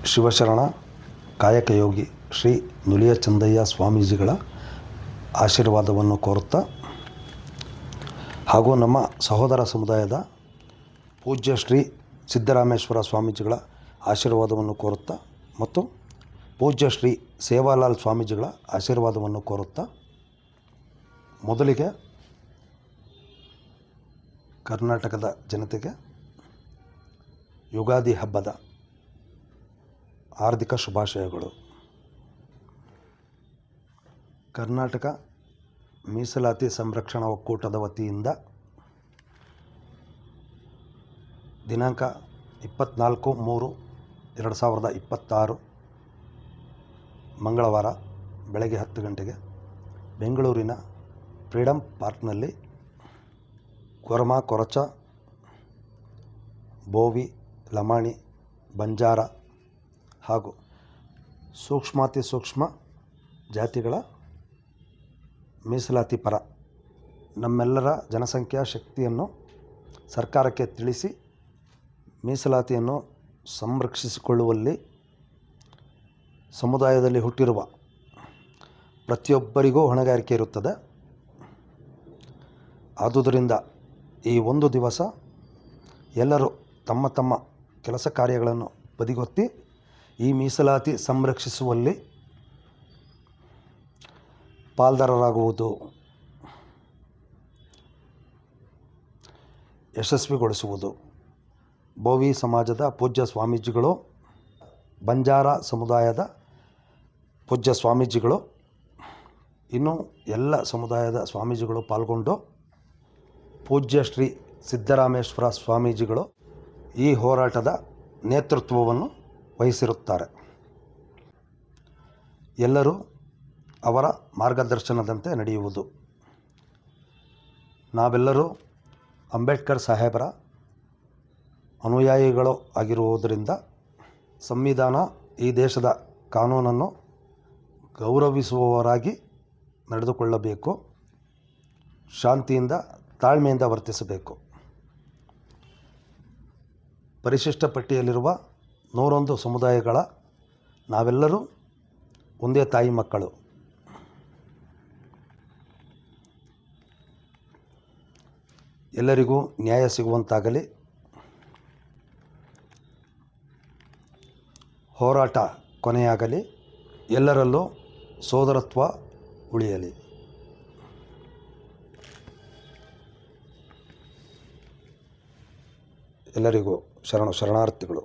ಶಿವಶರಣ ಕಾಯಕಯೋಗಿ ಶ್ರೀ ನುಲಿಯ ಚಂದಯ್ಯ ಸ್ವಾಮೀಜಿಗಳ ಆಶೀರ್ವಾದವನ್ನು ಕೋರುತ್ತಾ ಹಾಗೂ ನಮ್ಮ ಸಹೋದರ ಸಮುದಾಯದ ಪೂಜ್ಯ ಶ್ರೀ ಸಿದ್ದರಾಮೇಶ್ವರ ಸ್ವಾಮೀಜಿಗಳ ಆಶೀರ್ವಾದವನ್ನು ಕೋರುತ್ತಾ ಮತ್ತು ಪೂಜ್ಯ ಶ್ರೀ ಸೇವಾಲಾಲ್ ಸ್ವಾಮೀಜಿಗಳ ಆಶೀರ್ವಾದವನ್ನು ಕೋರುತ್ತಾ ಮೊದಲಿಗೆ ಕರ್ನಾಟಕದ ಜನತೆಗೆ ಯುಗಾದಿ ಹಬ್ಬದ ಹಾರ್ದಿಕ ಶುಭಾಶಯಗಳು. ಕರ್ನಾಟಕ ಮೀಸಲಾತಿ ಸಂರಕ್ಷಣಾ ಒಕ್ಕೂಟದ ವತಿಯಿಂದ ದಿನಾಂಕ 24/3/2026 ಮಂಗಳವಾರ ಬೆಳಗ್ಗೆ 10 ಗಂಟೆಗೆ ಬೆಂಗಳೂರಿನ ಫ್ರೀಡಮ್ ಪಾರ್ಕ್ನಲ್ಲಿ ಕೊರಮ, ಕೊರಚ, ಬೋವಿ, ಲಮಾಣಿ, ಬಂಜಾರ ಹಾಗೂ ಸೂಕ್ಷ್ಮಾತಿ ಸೂಕ್ಷ್ಮ ಜಾತಿಗಳ ಮೀಸಲಾತಿ ಪರ ನಮ್ಮೆಲ್ಲರ ಜನಸಂಖ್ಯಾ ಶಕ್ತಿಯನ್ನು ಸರ್ಕಾರಕ್ಕೆ ತಿಳಿಸಿ ಮೀಸಲಾತಿಯನ್ನು ಸಂರಕ್ಷಿಸಿಕೊಳ್ಳುವಲ್ಲಿ ಸಮುದಾಯದಲ್ಲಿ ಹುಟ್ಟಿರುವ ಪ್ರತಿಯೊಬ್ಬರಿಗೂ ಹೊಣೆಗಾರಿಕೆ ಇರುತ್ತದೆ. ಆದುದರಿಂದ ಈ ಒಂದು ದಿವಸ ಎಲ್ಲರೂ ತಮ್ಮ ತಮ್ಮ ಕೆಲಸ ಕಾರ್ಯಗಳನ್ನು ಬದಿಗೊತ್ತಿ ಈ ಮೀಸಲಾತಿ ಸಂರಕ್ಷಿಸುವಲ್ಲಿ ಪಾಲ್ದಾರರಾಗುವುದು, ಯಶಸ್ವಿಗೊಳಿಸುವುದು. ಬೋವಿ ಸಮಾಜದ ಪೂಜ್ಯ ಸ್ವಾಮೀಜಿಗಳು, ಬಂಜಾರ ಸಮುದಾಯದ ಪೂಜ್ಯ ಸ್ವಾಮೀಜಿಗಳು, ಇನ್ನು ಎಲ್ಲ ಸಮುದಾಯದ ಸ್ವಾಮೀಜಿಗಳು ಪಾಲ್ಗೊಂಡು ಪೂಜ್ಯ ಶ್ರೀ ಸಿದ್ದರಾಮೇಶ್ವರ ಸ್ವಾಮೀಜಿಗಳು ಈ ಹೋರಾಟದ ನೇತೃತ್ವವನ್ನು ವಹಿಸಿರುತ್ತಾರೆ. ಎಲ್ಲರೂ ಅವರ ಮಾರ್ಗದರ್ಶನದಂತೆ ನಡೆಯುವುದು. ನಾವೆಲ್ಲರೂ ಅಂಬೇಡ್ಕರ್ ಸಾಹೇಬರ ಅನುಯಾಯಿಗಳು ಆಗಿರುವುದರಿಂದ ಸಂವಿಧಾನ, ಈ ದೇಶದ ಕಾನೂನನ್ನು ಗೌರವಿಸುವವರಾಗಿ ನಡೆದುಕೊಳ್ಳಬೇಕು. ಶಾಂತಿಯಿಂದ, ತಾಳ್ಮೆಯಿಂದ ವರ್ತಿಸಬೇಕು. ಪರಿಶಿಷ್ಟ ಪಟ್ಟಿಯಲ್ಲಿರುವ 101 ಸಮುದಾಯಗಳ ನಾವೆಲ್ಲರೂ ಒಂದೇ ತಾಯಿ ಮಕ್ಕಳು. ಎಲ್ಲರಿಗೂ ನ್ಯಾಯ ಸಿಗುವಂತಾಗಲಿ. ಹೋರಾಟ ಕೊನೆಯಾಗಲಿ. ಎಲ್ಲರಲ್ಲೂ ಸೋದರತ್ವ ಉಳಿಯಲಿ. ಎಲ್ಲರಿಗೂ ಶರಣಾರ್ಥಿಗಳು.